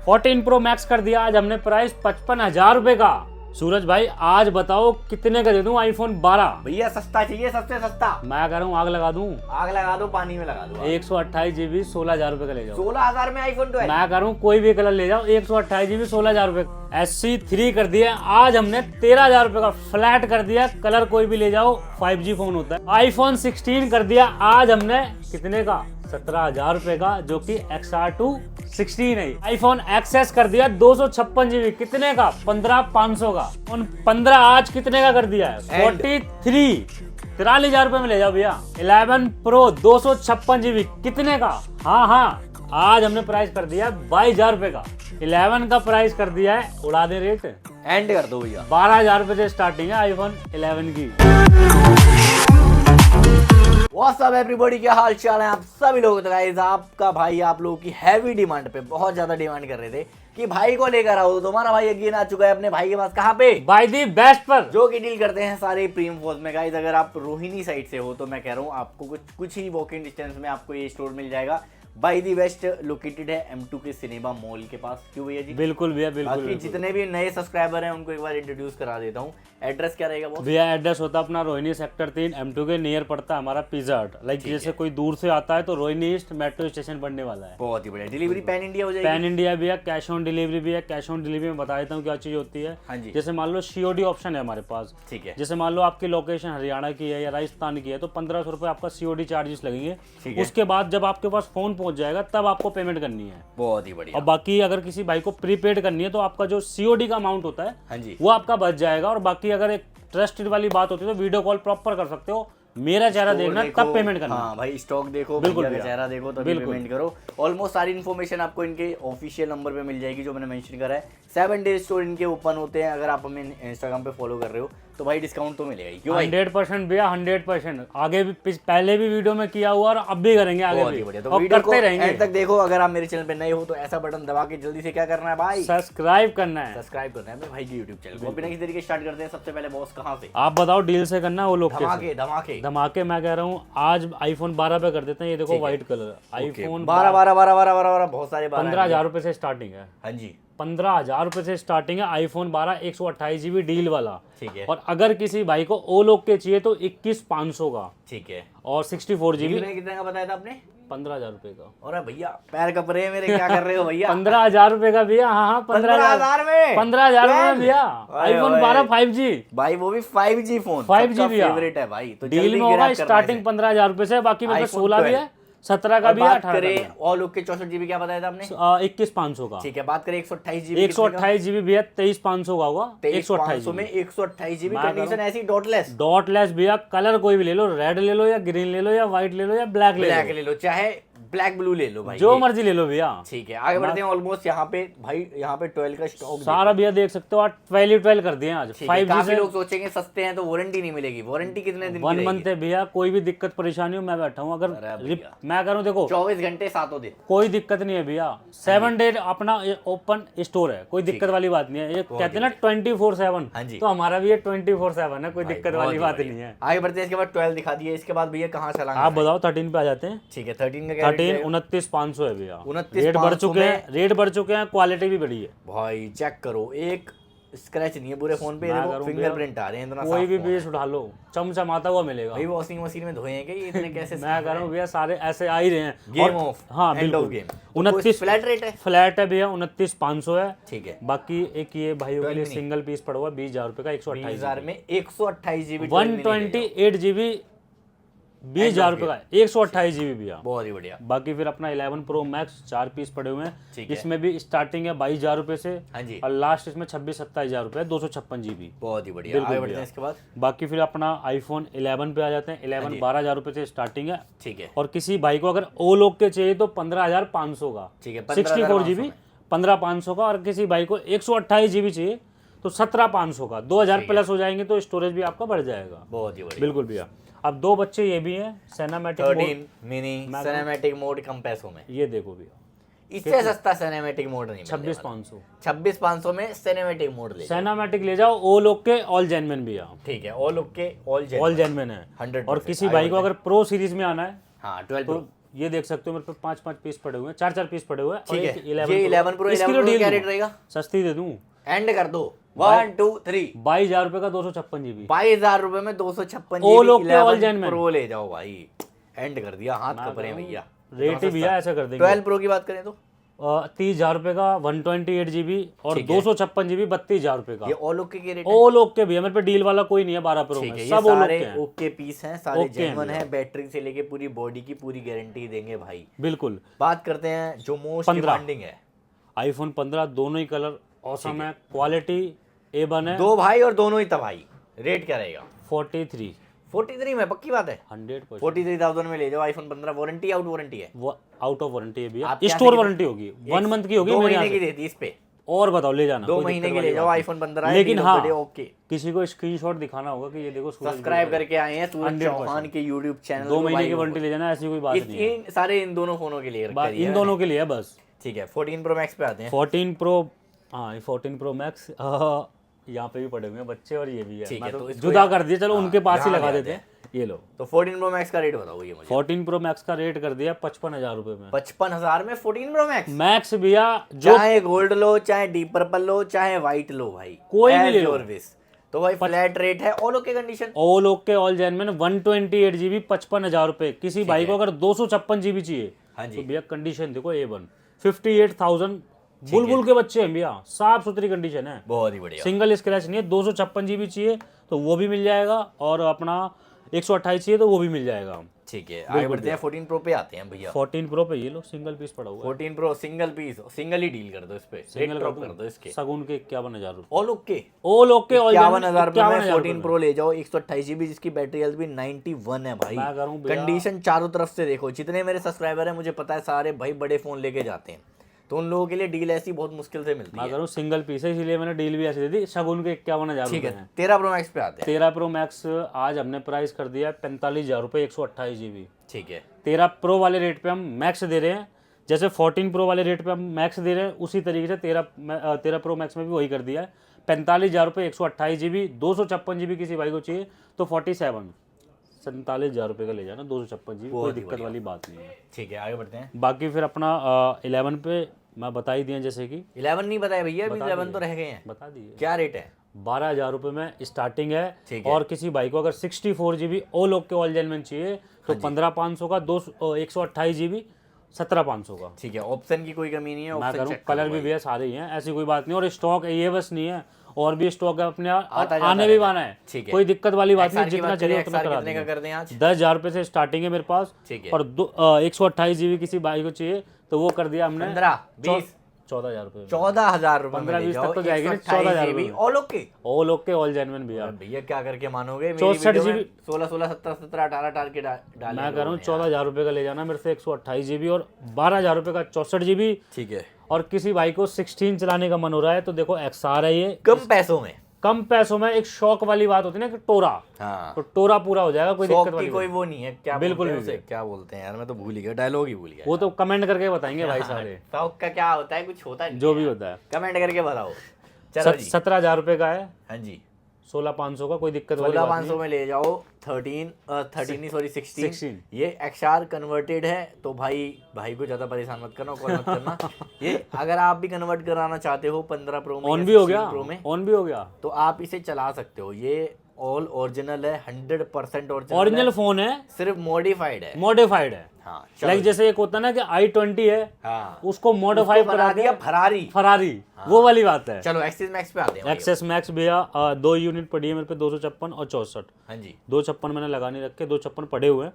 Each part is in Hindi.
14 प्रो मैक्स कर दिया आज हमने प्राइस 55,000 रुपए का। सूरज भाई आज बताओ कितने का दे दूं आईफोन 12? भैया सस्ता चाहिए, सबसे सस्ता। मैं कह रहा हूँ आग लगा दूं। आग लगा दो, पानी में लगा दो। 128 GB 16,000 रुपए का ले जाओ। 16,000 में आईफोन 12। मैं कह रहा हूँ कोई भी कलर ले जाओ, 128 GB 16,000 रुपए। SC3 कर दिया आज हमने 13,000 रुपए का फ्लैट कर दिया। कलर कोई भी ले जाओ, 5G फोन होता है। आईफोन 16 कर दिया आज हमने कितने का? 17,000 रुपए का, जो कि XR2 16 है। आईफोन XS कर दिया 256 GB कितने का? 15,500 का। 15 आज कितने का कर दिया है? 43,000 रुपए में ले जाओ भैया। 11 प्रो 256 GB कितने का? हाँ आज हमने प्राइस कर दिया 22,000 रुपए का। 11 का प्राइस कर दिया है, उड़ा दे रेट, एंड कर दो भैया। 12,000 रुपए से स्टार्टिंग है आईफोन 11 की। व्हाट्स अप एवरीबॉडी, क्या हाल चाल है आप सभी लोगों का? गाइस आपका भाई आप लोगों की हैवी डिमांड पे बहुत ज्यादा डिमांड कर रहे थे कि भाई को लेकर आओ, तो तुम्हारा भाई अगेन आ चुका है अपने भाई के पास। कहाँ पे? बाय दी बेस्ट पर, जो कि डील करते हैं सारे प्रीमियम फोन्स में। गाइस अगर आप रोहिणी साइड से हो तो मैं कह रहा हूँ आपको कुछ ही वॉकिंग डिस्टेंस में आपको ये स्टोर मिल जाएगा। बाय दी बेस्ट लोकेटेड है M2 के सिनेमा मॉल के पास। क्यों भैया जी? बिल्कुल भैया, बिल्कुल। बाकी जितने भी नए सब्सक्राइबर हैं उनको एक बार इंट्रोड्यूस करा देता हूँ। एड्रेस क्या रहेगा बॉस? भैया एड्रेस होता है अपना रोहिणी सेक्टर 3 M2 के नियर पड़ता है हमारा पिज्जा हट। लाइक जैसे कोई दूर से आता है तो रोहिणी ईस्ट मेट्रो स्टेशन पड़ने वाला है। बहुत ही बढ़िया। डिलीवरी पैन इंडिया हो जाएगी? पैन इंडिया भी है, कैश ऑन डिलीवरी भी है। कैश ऑन डिलीवरी में बता देता हूँ क्या चीज होती है। हाँ जी। जैसे मान लो COD ऑप्शन है हमारे पास। ठीक है। जैसे मान लो आपकी लोकेशन हरियाणा की है या राजस्थान की है तो 1,500 रुपए आपका COD चार्जेस लगेंगे। ठीक है। उसके बाद जब आपके पास फोन पहुंच जाएगा तब आपको पेमेंट करनी है। बहुत ही बढ़िया। और बाकी अगर किसी भाई को प्रीपेड करनी है तो आपका जो COD का अमाउंट होता है हाँ जी। वो आपका बच जाएगा। और बाकी अगर एक ट्रस्टेड वाली बात होती है तो वीडियो कॉल प्रॉपर कर सकते हो, मेरा चेहरा देखना तब पेमेंट करना। हाँ भाई, स्टॉक देखो, बिल्कुल भैया का चेहरा देखो तभी पेमेंट करो। ऑलमोस्ट सारी इन्फॉर्मेशन आपको इनके ऑफिशियल नंबर पे मिल जाएगी जो मैंने मेंशन करा है। 7 डेज स्टोर इनके ओपन होते हैं। अगर आप हमें इंस्टाग्राम पे फॉलो कर रहे हो तो भाई डिस्काउंट तो मिलेगा ही। क्यों भाई? 100% भैया, 100%। आगे भी पहले भी वीडियो में किया हुआ और अब भी करेंगे आगे भी। बढ़िया। तो और वीडियो को करते रहेंगे। एंड तक देखो। अगर आप मेरे चैनल पे नए हो तो ऐसा बटन दबा के जल्दी से क्या करना है भाई? सब्सक्राइब करना है। सब्सक्राइब करना है अपने भाई के यूट्यूब चैनल को। बिना किसी तरीके स्टार्ट करते हैं। सबसे पहले बॉस कहाँ से? आप बताओ डील से करना है वो लोग धमाके धमाके धमाके। मैं कह रहा हूँ आज आईफोन 12 पे कर देते हैं। ये देखो व्हाइट कलर आईफोन 12 बहुत सारे 15,000 रुपए से स्टार्टिंग है। हाँ जी। 15,000 रुपए से स्टार्टिंग है आईफोन 12 128 GB डील वाला। ठीक है। और अगर किसी भाई को ओ लोग के चाहिए तो 21,500 का। ठीक है। और 64 GB कितने का बताया था आपने? 15,000 रुपए का। और भैया पैर कप रहे हैं मेरे, क्या कर रहे हो भैया? 15,000 रुपए का भैया। हाँ 15,000 में 15,000 में भैया आईफोन 12 5G भाई, वो भी 5G फोन। 5G भैया फेवरेट है भाई। तो डील में होगा स्टार्टिंग 15,000 रुपए से। बाकी मेरे 16 भी है, 17 का भी है, 18 का भी है। और लोग के 64 GB क्या बताया था आपने? 21,500 का। ठीक है। बात करें 128 GB। 128 GB भैया 23,500 का होगा। 23,500 में 128 GB कंडीशन ऐसी डॉटलेस भैया। कलर कोई भी ले लो, रेड ले लो या ग्रीन ले लो या व्हाइट ले लो या ब्लैक ले लो, चाहे ब्लैक ब्लू ले लो भाई, जो मर्जी ले लो भैया। ठीक है। आगे बढ़ते हैं। ऑलमोस्ट यहाँ पे भाई, यहाँ पे 12 का स्टॉक सारा भैया देख सकते हो। आज 12 कर दिए आज 5G से। लोग सोचेंगे सस्ते हैं तो वारंटी नहीं मिलेगी। वारंटी कितने दिन? 1 मंथ है भैया। कोई भी दिक्कत परेशानी हो मैं बैठा हूँ। अगर मैं करूँ देखो 24 घंटे 7 दिन कोई दिक्कत नहीं है भैया। 7 डे अपना ओपन स्टोर है, कोई दिक्कत वाली बात नहीं है। ये कहते हैं ना 24/7, तो हमारा भी ये 24/7 है, कोई दिक्कत वाली बात नहीं है। आगे बढ़ते हैं। इसके बाद 12 दिखा दिए। इसके बाद भैया कहाँ चला? आप बताओ 13 पे आ जाते हैं। ठीक है। 13 का 29,500 है भैया। 29,500 रेट बढ़ चुके हैं, क्वालिटी भी बढ़ी है भाई। चेक करो, एक स्क्रैच नहीं है पूरे फोन पे। फिंगरप्रिंट आ रहे हैं। कोई भी पीस उठा लो चमचमाता हुआ मिलेगा भाई। वॉशिंग मशीन में धोए हैं क्या ये इतने? कैसे मैं कह रहा हूँ भैया सारे ऐसे आ ही रहे हैं। Game of. हाँ बिल्कुल। 29 फ्लैट रेट है। फ्लैट है भैया 29,500 है। ठीक है। बाकी एक ये भाइयों के लिए सिंगल पीस पड़ा हुआ 20,000 रुपए का 128,000 में 128 GB 128 GB 20,000 रुपए का 128 GB भैया। बहुत ही बढ़िया। बाकी फिर अपना 11 प्रो मैक्स 4 पीस पड़े हुए हैं। इसमें भी स्टार्टिंग है 22,000 रुपए से। हाँ जी। और लास्ट इसमें 26-27,000 रुपए 256 GB। बहुत ही बढ़िया। आगे बढ़ते हैं इसके बाद। बाकी फिर अपना आईफोन 11 पे आ जाते हैं। 11 12,000 रुपए से स्टार्टिंग है। ठीक है। और किसी भाई को अगर ओ लोग के चाहिए तो 15,500 का। ठीक है। 64 GB 15,500 का। और किसी भाई को 128 GB चाहिए तो 17,500 का। 2,000 प्लस हो जाएंगे तो स्टोरेज भी आपका बढ़ जाएगा। बहुत ही बढ़िया। बिल्कुल भैया। अब 2 बच्चे ये भी हैं सिनेमैटिक 13 मिनी सिनेमैटिक मोड कंपेसो में। ये देखो भैया इससे सस्ता सिनेमैटिक मोड नहीं। 26,500 26,500 में सिनेमैटिक मोड ले। सिनेमैटिक ले जाओ। ओ लोग के ऑल जेनमेन भैया। ठीक है। ऑल ओके ऑल जेनमेन है। 100%। और किसी भाई को अगर प्रो सीरीज में आना है हाँ 12 प्रो ये देख सकते हो मेरे पे 5-5 पीस पड़े हुए हैं, 4-4 पीस पड़े हुए हैं। ठीक और है, एक ये 11 Pro, इसकी 11 तो Pro डील क्या दूंगा। रेट रहेगा? सस्ती दे दूं, एंड कर दो 1 2 3 22,000 रुपए का 256 जीबी। 22,000 रुपए में 256 All GB okay, all 11 genuine। Pro ले जाओ भाई। एंड कर दिया, हाथ कपड़े हैं भैया। रेट ही भैया ऐसा कर देंगे। 12 प्रो की बात करें तो 30,000 रुपए का 128 जीबी और 256 जीबी 32,000 रुपए का। ये ऑल ओके के रेट है। ऑल ओके भैया, मेरे पे डील वाला कोई नहीं है 12 प्रो ठीक है, में, ये सब ऑल सारे ओके हैं। ओके पीस हैं, सारे ओके हैं जेन्युइन भैया। हैं। बैटरी से लेके पूरी बॉडी की पूरी गारंटी देंगे भाई। बिल्कुल। बात करते हैं जो मोस्ट 15 डिमांडिंग है, आईफोन 15 दोनों ही कलर औसम है, क्वालिटी A1 है। दो भाई और दोनों ही तबाही। रेट क्या रहेगा? 43 में पक्की बात है। 100% 43,000 में ले जाओ आईफोन 15। वारंटी आउट वारंटी है? वो आउट ऑफ वारंटी है भैया, आप क्या स्टोर से वारंटी होगी, 1 मंथ की होगी 2 मेरे महीने यहाँ की से। देती इस पे। और बताओ ले जाना, 2 कोई महीने दिक्कत के वाली ले जाओ बात आईफोन 15 है। लेकिन हाँ, ओके किसी को स्क्रीनशॉट दिखाना होगा कि ये देखो सूरज सब्सक्राइब करके आए हैं सूरज 100% चौहान के यूट्यूब चैनल 2 महीने की वारंटी ले जाना, ऐसी कोई बात नहीं है। सारे इन दोनों फोनों के लिए रखा इन दोनों के लिए है बस। ठीक है, 14 प्रो मैक्स पे आते हैं। 14 प्रो, हाँ 14 प्रो मैक्स यहाँ पे भी पड़े हुए हैं बच्चे और ये भी है। ठीक मैं है, तो तो इसको जुदा कर दिया, चलो उनके पास ही यहाँ लगा ले देते आते हैं। ये लो, तो 14 प्रो मैक्स का रेट बताओ ये मुझे। 14 प्रो मैक्स का रेट कर दिया 55,000 रुपए में। 55,000 में 14 प्रो मैक्स। मैक्स भैया जो चाहे गोल्ड लो, चाहे डीप पर्पल लो, चाहे व्हाइट लो भाई, कोई भी As ले लो। your wish। तो भाई फ्लैट रेट है, all okay condition. All okay all genuine 128 GB 55,000 रुपए। किसी भाई को अगर 256 जीबी चाहिए हाँ जी। तो भैया कंडीशन देखो A1 58,000 बुलबुल के बच्चे हैं भैया, साफ सुथरी कंडीशन है, बहुत ही बढ़िया। सिंगल स्क्रैच नहीं है। 256 जीबी चाहिए तो वो भी मिल जाएगा, और अपना 128 चाहिए तो वो भी मिल जाएगा। ठीक है, आगे बढ़ते हैं। 14 प्रो पे आते हैं भैया। 14 प्रो पे ये लो सिंगल पीस पड़ा हुआ है। 14 प्रो सिंगल पीस, सिंगल ही डील कर दो इस पे। रेट सिंगल ड्रॉप कर दो इसके। सगुन के 51,000 रुपए। All okay all okay all 51,000 रुपए में 51,000 14 प्रो ले जाओ। 128 जीबी जिसकी बैटरी हेल्थ भी 91 है भाई। मैं करूं भैया, कंडीशन चारों तरफ से देखो। जितने मेरे सब्सक्राइबर हैं मुझे पता है सारे भाई बड़े फोन लेके जाते हैं, तो उन लोगों के लिए डील ऐसी बहुत मुश्किल से मिलती मैं है। करूँ सिंगल पीस है, इसीलिए मैंने डील भी ऐसी दे दी। शगुन के 51,000 ठीक रुपए है, हैं। 13 प्रो मैक्स पे आते हैं। 13 प्रो मैक्स आज हमने प्राइस कर दिया है 45,000 रुपए 128 जीबी। ठीक है, 13 प्रो वाले रेट पे हम मैक्स दे रहे हैं, जैसे 14 प्रो वाले रेट पे हम मैक्स दे रहे हैं उसी तरीके से 13 प्रो मैक्स में भी वही कर दिया है। 45,000 रुपए 128 जीबी। 256 जीबी किसी भाई को चाहिए तो 47,000 रुपए का ले जाना 256 जीबी, कोई दिक्कत वाली बात नहीं है। ठीक है, आगे बढ़ते हैं। बाकी फिर अपना 11 पे मैं बता ही दिया, जैसे कि 11 नहीं बताया भैया, अभी 11 तो रह गए हैं। बता दिए। क्या रेट है? 12,000 रुपए में स्टार्टिंग है। ठीक है। और किसी भाई को अगर 64 GB all okay all genuine चाहिए तो 15,500 का 128 जीबी 17,500 का। ठीक है, ऑप्शन की कोई कमी नहीं है। मैं ऑप्शन करूँ चेक कलर करो भी भाई। भैया सारे ही हैं, ऐसी कोई बात नहीं। और स्टॉक ये बस नहीं है, और भी स्टॉक है अपने आता जाता आने भी रहेगा। आना है। ठीक है। कोई दिक्कत वाली बात नहीं, XR की जितना बात चाहिए करें, उतना XR करा कितने का देंगे। कर दें आज? 10,000 रुपए से स्टार्टिंग है मेरे पास। ठीक है। और 128 जीबी किसी भाई को चाहिए तो वो कर दिया हमने 15 20 14,000 रुपए। 14,000 रुपए में 15-20 ले जाओ। तक तो जाएगी ना, 128 14,000 GB, रुपए। All okay. All okay all genuine भैया। भैया क्या करके मानोगे? 64 64 GB 16 16 17 17 18 18 के डाले। मैं कह रहा हूँ 14,000 रुपए का ले जाना मेरे से 128 जीबी और 12,000 रुपए का 64 जीबी। ठीक है, और किसी भाई को 16 चलाने का मन हो रहा है तो देखो XR है ये, कम पैसों में। कम पैसों में। एक शौक वाली बात होती है ना कि टोरा, हाँ, तो टोरा पूरा हो जाएगा, कोई शौक दिक्कत वाली की कोई बात वो नहीं है। क्या बिल्कुल बोलते हैं भी उसे? क्या बोलते हैं यार, मैं तो भूल ही गया, डायलॉग ही भूल गया। वो तो कमेंट करके बताएंगे भाई सारे, शौक का क्या होता है? कुछ होता नहीं, जो भी होता है। कमेंट करके बताओ। चलो जी। 17,000 रुपए का है, हाँ जी, 16,500 का, कोई दिक्कत वाली बात 16,500 में ले जाओ। 13 नहीं सॉरी 16। 16। ये XR कन्वर्टेड है, तो भाई को ज्यादा परेशान मत करना, कॉल मत करना। ये अगर आप भी कन्वर्ट कराना चाहते हो 15 प्रो में, ऑन या भी हो 16 गया, प्रो में, ऑन भी हो गया। तो आप इसे चला सकते हो। ये ऑल ओरिजिनल है, 100% ओरिजिनल फोन है, सिर्फ मॉडिफाइड है। मॉडिफाइड है। हाँ, लाइक जैसे एक होता है ना कि i20 है, हाँ, उसको मॉडिफाई उसको करा बना दिया दिया फरारी। फरारी, वो वाली बात है। चलो एक्सिस मैक्स पे आते हैं भाई। एक्सेस मैक्स भैया 2 यूनिट पड़ी है मेरे पे, 256 और 64। हाँ जी, 256 मैंने लगा नहीं रखे, 256 पड़े हुए हैं।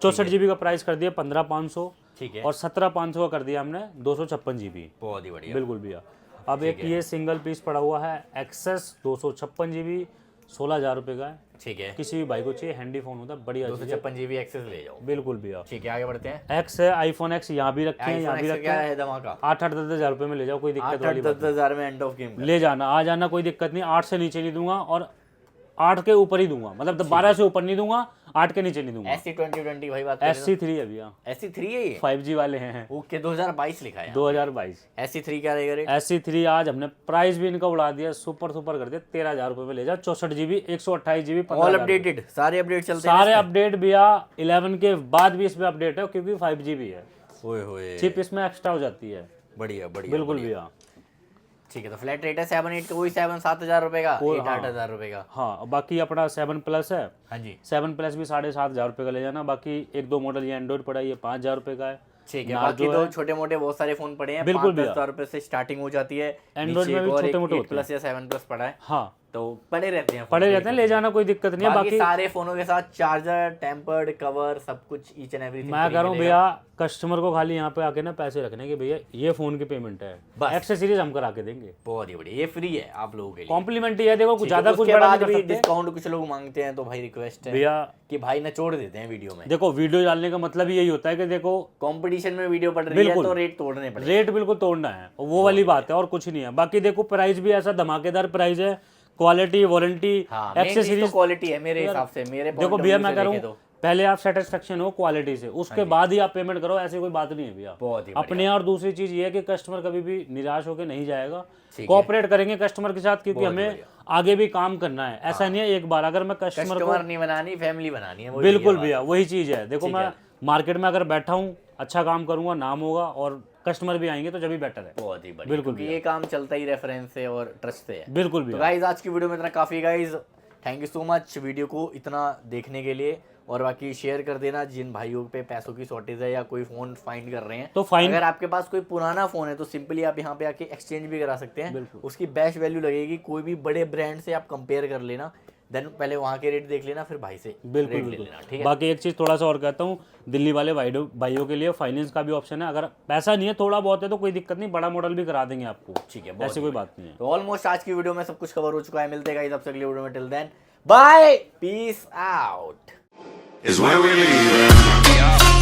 64 जीबी का प्राइस कर दिया 15,500 ठीक है, और 17,500 का कर दिया हमने 256 जीबी। बहुत ही बढ़िया। बिल्कुल भैया। अब एक ये सिंगल पीस पड़ा हुआ है एक्सेस 256 जीबी, 16,000 रुपए का है। ठीक है, किसी भी भाई को चाहिए, हैंडी फोन होता है, बढ़िया चीज़ है। 256 GB एक्सेस ले जाओ। बिल्कुल भैया। ठीक है, आगे बढ़ते हैं। एक्स है, आईफोन एक्स यहाँ भी रखे हैं, यहाँ भी iPhone X रखे क्या हैं। है धमाका? 8-8 10,000 रुपए में ले जाओ, कोई दिक्कत 8 वाली बात 10,000 में एंड ऑफ गेम। नहीं। ले जाना, आ जाना, कोई दिक्कत नहीं। 8 से नीचे नहीं दूंगा और 8 के ऊपर ही दूंगा, मतलब 12 से ऊपर नहीं दूंगा, 8 के नीचे नहीं दूंगा। SC2020 भाई बात करें SC3 है भैया, SC3 है ये, 5G वाले हैं। ओके 2022 लिखा है। 2022 SC3 क्या रहेगा रेट? SC3 आज हमने प्राइस भी इनका उड़ा दिया, सुपर कर दिया, 13,000 रुपए में ले जा। 64GB 128GB ऑल अपडेटेड, सारे अपडेट चलते हैं सारे अपडेट भैया। 11 के बाद भी इसमें अपडेट है क्योंकि 5G भी है। ओए होए, चिप इसमें एक्स्ट्रा हो जाती है। बढ़िया बढ़िया बिल्कुल भैया। ठीक है, तो फ्लैट रेट है 7-8 का, वही 7-7 रुपए का, 8-8 रुपए का। हाँ, बाकी अपना 7 प्लस है। हाँ जी, 7 प्लस भी 7,500 रुपए का ले जाना। बाकी 1-2 मॉडल ये एंड्रॉइड पड़ा है, ये 5,000 रुपए का है। ठीक है, बाकी तो छोटे मोटे बहुत सारे फोन पड़े हैं, बिल्कुल 5-10 रुपए से स्टार्टिंग हो जाती है। एंड्रॉइड में भी छोटे मोटे होते हैं, प्लस या 7 प्लस पड़ा है, हाँ तो पड़े रहते हैं, ले जाना, कोई दिक्कत नहीं है। बाकी सारे फोनों के साथ चार्जर, टेम्पर्ड कवर, सब कुछ ईच एंड एवरीथिंग। मैं कह रहा हूँ भैया, कस्टमर को खाली यहाँ पे आके ना पैसे रखने के, भैया ये फोन की पेमेंट है, एक्सेसरीज हम करा के देंगे। बहुत ही बढ़िया, ये फ्री है आप लोगों के लिए, कॉम्प्लीमेंट्री है। देखो कुछ ज्यादा कुछ बड़ा बड़ा भी नहीं कर सकते। डिस्काउंट कुछ लोग मांगते हैं, तो भाई रिक्वेस्ट है भैया कि भाई नचोड़ देते हैं वीडियो में। देखो, वीडियो डालने का मतलब यही होता है कि देखो कंपटीशन में वीडियो पड़ रही है तो रेट तोड़ने पड़ेंगे, रेट बिल्कुल तोड़ना है, वो वाली बात है और कुछ नहीं है। बाकी देखो प्राइस भी ऐसा धमाकेदार प्राइस है, क्वालिटी, वारंटी, एक्सेसरीज, क्वालिटी है मेरे हिसाब से। मेरे देखो भैया, मैं कह रहा हूँ पहले आप सेटिस्फेक्शन हो क्वालिटी से, उसके बाद ही आप पेमेंट करो, ऐसी कोई बात नहीं है भैया। बहुत ही अपने। और दूसरी चीज ये है कि कस्टमर कभी भी निराश होकर नहीं जाएगा, कोऑपरेट करेंगे कस्टमर के साथ, क्योंकि हमें आगे भी काम करना है। ऐसा नहीं है एक बार अगर मैं कस्टमर को नहीं बनानी, फैमिली बनानी है। बिल्कुल भैया, वही चीज है। देखो मैं मार्केट में अगर बैठा हूँ, अच्छा काम करूंगा, नाम होगा और कस्टमर भी आएंगे, तो जब भी बेटर है। बहुत ही बढ़िया, बिल्कुल, ये काम चलता ही रेफरेंस से और ट्रस्ट से है। बिल्कुल भैया। तो गाइस आज की वीडियो में इतना काफी। Guys thank you so much video को इतना देखने के लिए, और बाकी शेयर कर देना जिन भाइयों पे पैसों की शॉर्टेज है या कोई फोन फाइंड कर रहे हैं, तो अगर आपके पास कोई पुराना फोन है तो सिंपली आप यहाँ पे आके एक्सचेंज भी करा सकते हैं, उसकी बेस्ट वैल्यू लगेगी। कोई भी बड़े ब्रांड से आप कंपेयर कर लेना, देन पहले वहाँ के रेट देख लेना, फिर भाई से बिल्कुल रेट ले लेना, ठीक है। बाकी एक चीज थोड़ा सा और कहता हूँ, दिल्ली वाले भाइयों के लिए फाइनेंस का भी ऑप्शन है। अगर पैसा नहीं है, थोड़ा बहुत है, तो कोई दिक्कत नहीं, बड़ा मॉडल भी करा देंगे आपको, ठीक है, ऐसी कोई बात नहीं है। तो ऑलमोस्ट आज की वीडियो में सब कुछ कवर हो चुका है। मिलते हैं अगली वीडियो में, till then bye, peace out. Is where we leave.